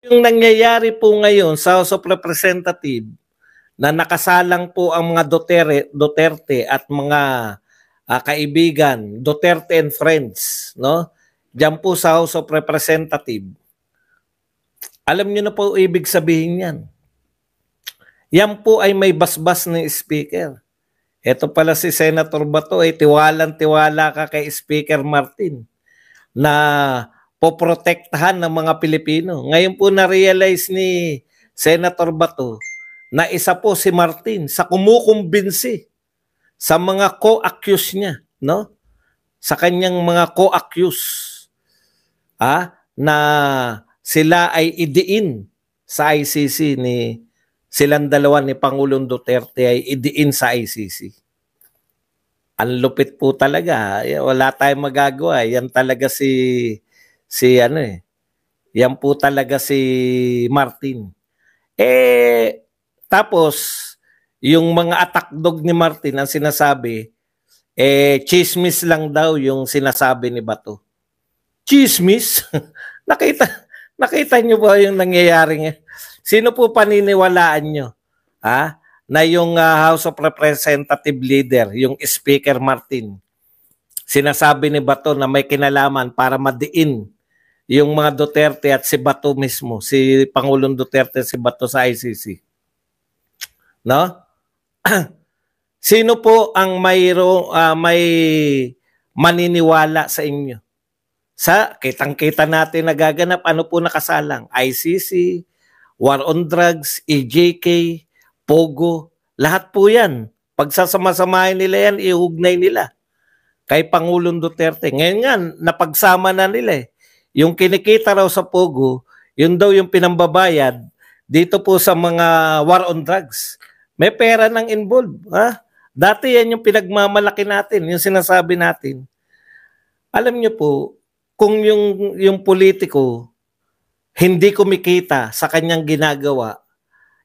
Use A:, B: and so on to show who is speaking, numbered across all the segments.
A: Yung nangyayari po ngayon sa House of Representatives na nakasalang po ang mga Duterte at mga kaibigan, Duterte and friends, no? Diyan po sa House of Representatives. Alam niyo na po ibig sabihin yan. Yan po ay may basbas ng speaker. Ito pala si Senator Bato ay tiwalang-tiwala ka kay Speaker Martin na poprotektahan ng mga Pilipino. Ngayon po na-realize ni Senator Bato na isa po si Martin sa kumukumbinsi sa mga co-accused niya, no? Sa kanyang mga co-accused na sila ay idiin sa ICC silang dalawa ni Pangulong Duterte ay idiin sa ICC. Ang lupit po talaga. Wala tayong magagawa. Yan talaga yan po talaga si Martin. Tapos, yung mga attack dog ni Martin, ang sinasabi, chismis lang daw yung sinasabi ni Bato. Chismis? Nakita niyo ba yung nangyayari nga? Sino po paniniwalaan nyo? Na yung House of Representative leader, yung Speaker Martin, sinasabi ni Bato na may kinalaman para madiin yung mga Duterte at si Bato mismo, si Pangulong Duterte si Bato sa ICC. No? Sino po ang may maniniwala sa inyo? Kitang-kita natin nagaganap, ano po nakasalang? ICC, War on Drugs, EJK, Pogo, lahat po yan. Pagsasama-samahin nila yan, iugnay nila kay Pangulong Duterte. Ngayon nga, napagsama na nila eh. Yung kinikita raw sa Pogo, yun daw yung pinambabayad dito po sa mga war on drugs. May pera nang involved. Dati yan yung pinagmamalaki natin, yung sinasabi natin. Alam niyo po, kung yung politiko hindi kumikita sa kanyang ginagawa,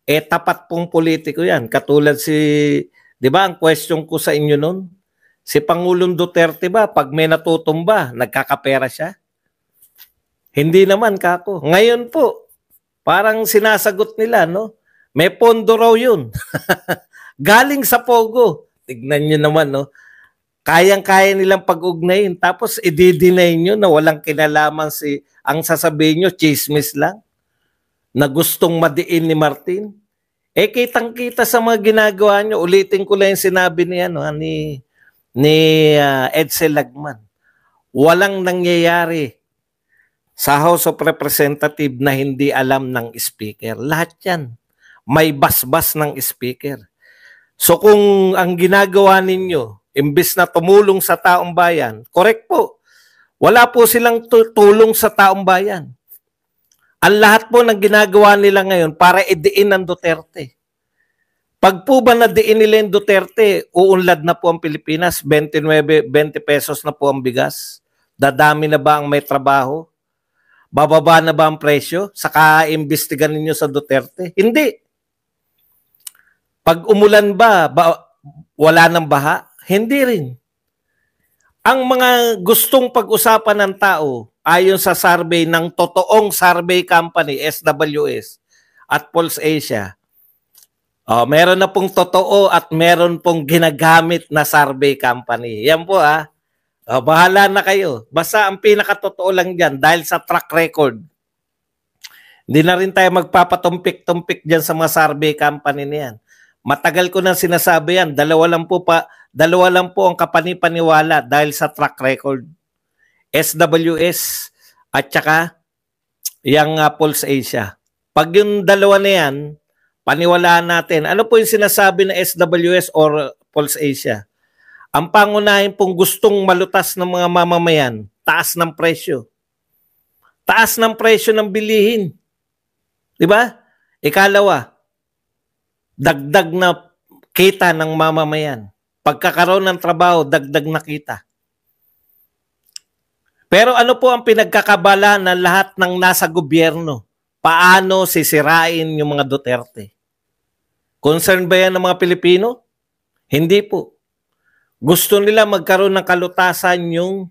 A: tapat pong politiko yan. Katulad di ba, ang question ko sa inyo nun, si Pangulong Duterte ba, pag may natutumba, nagkakapera siya? Hindi naman, kako. Ngayon po, parang sinasagot nila, no? May pondo raw yun. Galing sa Pogo. Tignan nyo naman, no? Kayang-kaya nilang pag-ugnayin. Tapos, i-deny nyo na walang kinalaman ang sasabihin nyo, chismis lang, na gustong madiin ni Martin. Kitang-kita sa mga ginagawa nyo. Ulitin ko lang yung sinabi ni Edsel Lagman. Walang nangyayari sa House of Representatives na hindi alam ng speaker. Lahat yan. May basbas ng speaker. So kung ang ginagawa ninyo, imbis na tumulong sa taong bayan, correct po. Wala po silang tulong sa taong bayan. Ang lahat po ng ginagawa nila ngayon para idiin ng Duterte. Pag po ba nadiin nila yung Duterte, uunlad na po ang Pilipinas, 20 pesos na po ang bigas. Dadami na ba ang may trabaho? Bababa na ba ang presyo? Saka imbestigan ninyo sa Duterte? Hindi. Pag umulan ba wala ng baha? Hindi rin. Ang mga gustong pag-usapan ng tao, ayon sa survey ng totoong survey company, SWS at Pulse Asia, meron na pong totoo at meron pong ginagamit na survey company. Yan po bahala na kayo. Basta ang pinakatotoo lang dyan dahil sa track record. Hindi na rin tayo magpapatumpik-tumpik dyan sa mga survey company niyan. Matagal ko nang sinasabi yan. Dalawa lang po ang kapanipaniwala dahil sa track record. SWS at saka yung Pulse Asia. Pag yung dalawa na yan, paniwalaan natin. Ano po yung sinasabi ng SWS or Pulse Asia? Ang pangunahin pong gustong malutas ng mga mamamayan, taas ng presyo. Taas ng presyo ng bilihin. Diba? Ikalawa, dagdag na kita ng mamamayan. Pagkakaroon ng trabaho, dagdag na kita. Pero ano po ang pinagkakabala ng lahat ng nasa gobyerno? Paano sisirain yung mga Duterte? Concern ba yan ng mga Pilipino? Hindi po. Gusto nila magkaroon ng kalutasan yung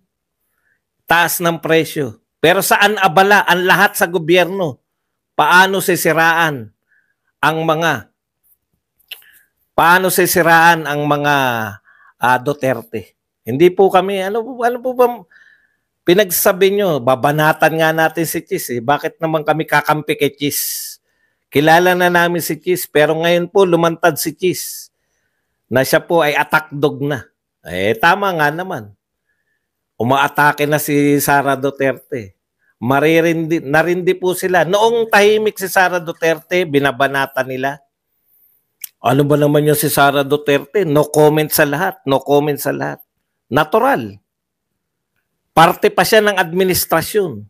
A: taas ng presyo. Pero saan abala ang lahat sa gobyerno paano sisiraan ang mga Duterte. Hindi po kami, ano po ba pinagsasabi nyo? Babanatan nga natin si Chis. Bakit naman kami kakampi kay Chis? Kilala na namin si Chis, pero ngayon po lumantad si Chis na siya po ay attack dog na. Tama nga naman. Umaatake na si Sara Duterte. Narindi po sila. Noong tahimik si Sara Duterte, binabanata nila. Ano ba naman yung si Sara Duterte? No comment sa lahat. No comment sa lahat. Natural. Parte pa siya ng administrasyon.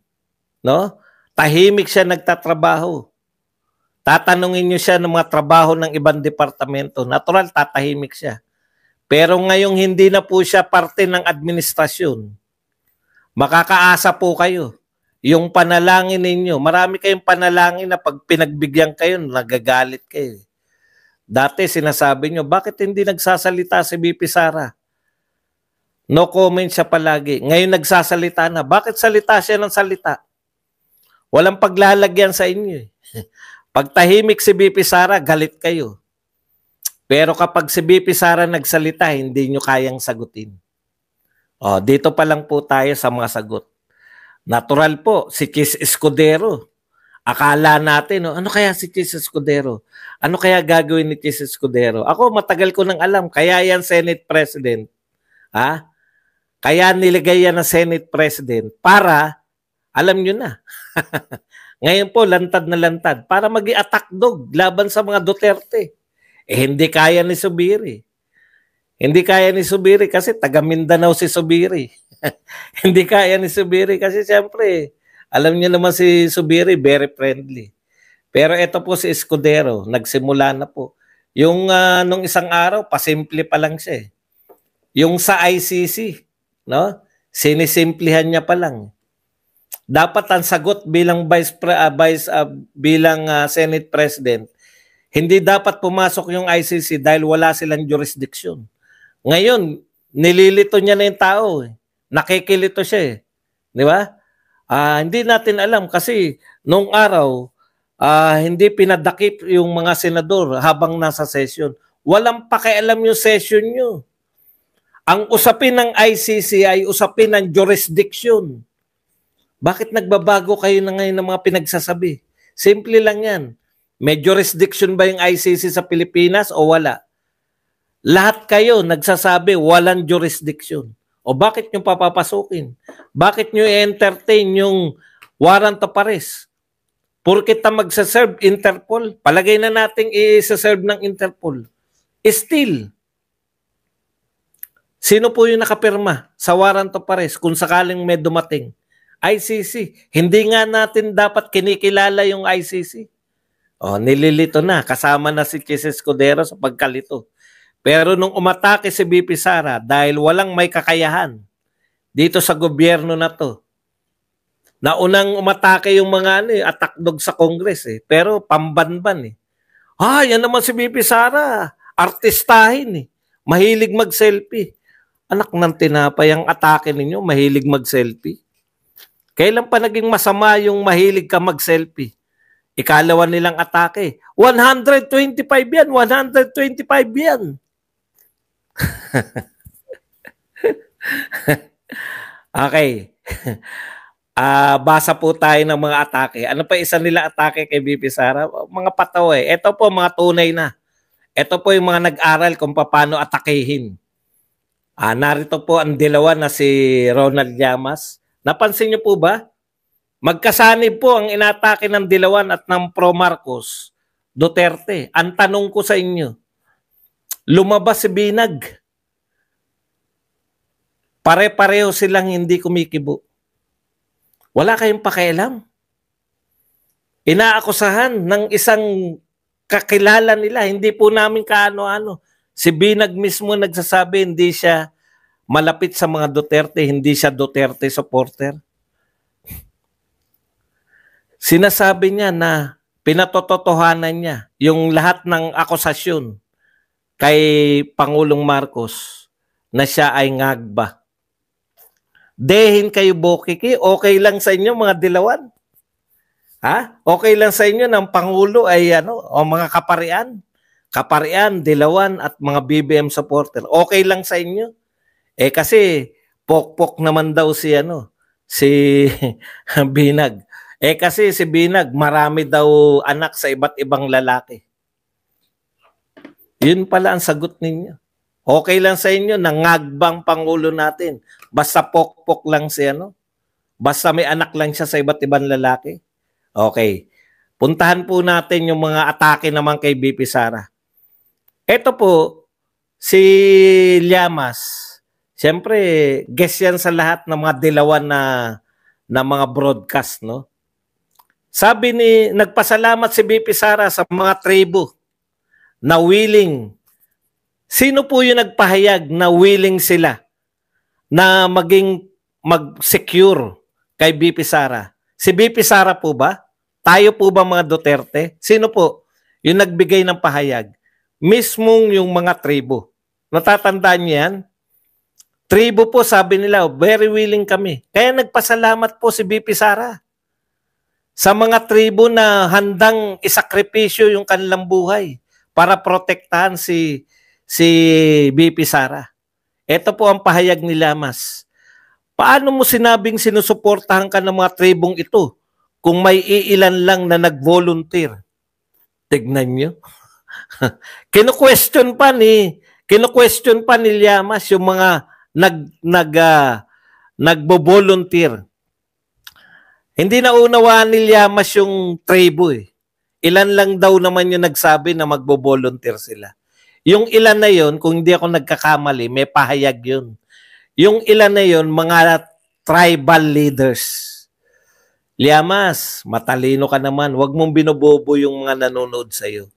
A: No? Tahimik siya nagtatrabaho. Tatanungin niyo siya ng mga trabaho ng ibang departamento. Natural, tatahimik siya. Pero ngayong hindi na po siya parte ng administrasyon, makakaasa po kayo. Yung panalangin ninyo, marami kayong panalangin na pag pinagbigyan kayo, nagagalit kayo. Dati sinasabi nyo, bakit hindi nagsasalita si BP Sara? No comment siya palagi. Ngayon nagsasalita na. Bakit salita siya ng salita? Walang paglalagyan sa inyo. Pag tahimik si BP Sara, galit kayo. Pero kapag si BP Sara nagsalita, hindi nyo kayang sagutin. Dito pa lang po tayo sa mga sagot. Natural po, si Chis Escudero. Akala natin, ano kaya si Chis Escudero? Ano kaya gagawin ni Chis Escudero? Ako, matagal ko nang alam, kaya yan Senate President. Kaya niligay yan ng Senate President para, alam nyo na. Ngayon po, lantad na lantad para mag-i-attack dog laban sa mga Duterte. Hindi kaya ni Subiri. Hindi kaya ni Subiri kasi taga Mindanao si Subiri. Hindi kaya ni Subiri kasi siyempre, alam niyo naman si Subiri, very friendly. Pero ito po si Escudero, nagsimula na po. Yung nung isang araw, pasimple pa lang siya. Yung sa ICC, no? Sinisimplihan niya pa lang. Dapat ang sagot bilang bilang Senate President, hindi dapat pumasok yung ICC dahil wala silang jurisdiction. Ngayon, nililito niya na yung tao. Nakikilito siya. Di ba? Hindi natin alam kasi nung araw, hindi pinadakip yung mga senador habang nasa session. Walang pakialam yung session nyo. Ang usapin ng ICC ay usapin ng jurisdiction. Bakit nagbabago kayo na ngayon ng mga pinagsasabi? Simple lang yan. May jurisdiction ba yung ICC sa Pilipinas o wala? Lahat kayo nagsasabi walang jurisdiction. O bakit nyo papapasukin? Bakit nyo i-entertain yung warrant of arrest? Porkit na magsaserve Interpol, palagay na natin i-serve ng Interpol. Still, sino po yung nakapirma sa warrant of arrest kung sakaling may dumating? ICC. Hindi nga natin dapat kinikilala yung ICC. Nililito na. Kasama na si Chis Escudero sa pagkalito. Pero nung umatake si BP Sara dahil walang may kakayahan dito sa gobyerno na to, naunang umatake yung mga attack dog sa Congress pero pambanban yan naman si BP Sara, artistahin mahilig mag-selfie. Anak ng tinapay, ang atake ninyo, mahilig mag-selfie. Kailan pa naging masama yung mahilig ka mag-selfie? Ikalawa nilang atake. 125 yan, 125 yan. Okay. Basa po tayo ng mga atake. Ano pa isa nila atake kay BP Sara? Mga pataw Ito po mga tunay na. Ito po yung mga nag-aral kung paano atakehin. Narito po ang dilawan na si Ronald Llamas. Napansin niyo po ba? Magkasanib po ang inatake ng Dilawan at ng Pro Marcos Duterte. Ang tanong ko sa inyo, lumabas si Binag. Pare-pareho silang hindi kumikibo. Wala kayong pakialam. Inaakusahan ng isang kakilala nila. Hindi po namin kaano-ano. Si Binag mismo nagsasabi hindi siya malapit sa mga Duterte, hindi siya Duterte supporter. Sinasabi niya na pinatototohanan niya yung lahat ng akusasyon kay Pangulong Marcos na siya ay ngagba. Dehin kayo, Bokiki, okay lang sa inyo mga Dilawan. Ha? Okay lang sa inyo ng Pangulo ay ano, o mga kaparian? Kaparian, dilawan at mga BBM supporter. Okay lang sa inyo? Eh kasi pokpok naman daw si ano, si Binag. Eh kasi si Binag marami daw anak sa iba't ibang lalaki. Yun pala ang sagot ninyo. Okay lang sa inyo, nangagbang Pangulo natin. Basta pokpok lang si ano, basta may anak lang siya sa iba't ibang lalaki. Okay. Puntahan po natin yung mga atake naman kay BP Sara. Ito po, si Llamas. Siyempre, guess yan sa lahat ng mga dilawan na mga broadcast, no? Sabi nagpasalamat si BP Sara sa mga tribo na willing. Sino po yung nagpahayag na willing sila na mag-secure kay BP Sara? Si BP Sara po ba? Tayo po ba mga Duterte? Sino po yung nagbigay ng pahayag? Mismong yung mga tribo. Natatandaan niyo yan? Tribo po, sabi nila, very willing kami. Kaya nagpasalamat po si BP Sara sa mga tribo na handang isakripisyo yung kanilang buhay para protektahan si BP Sara. Ito po ang pahayag ni Llamas. Paano mo sinabing sinusuportahan ka ng mga tribong ito kung may iilan lang na nag-volunteer? Tignan nyo. Kino-question pa ni Llamas yung mga nagbo-volunteer. Hindi na unawaan ni Llamas yung tribo eh. Ilan lang daw naman yung nagsabi na magbo-volunteer sila. Yung ilan na yon, kung hindi ako nagkakamali, may pahayag yun. Yung ilan na yon, mga tribal leaders. Llamas, matalino ka naman. Huwag mong binobobo yung mga nanonood sa'yo.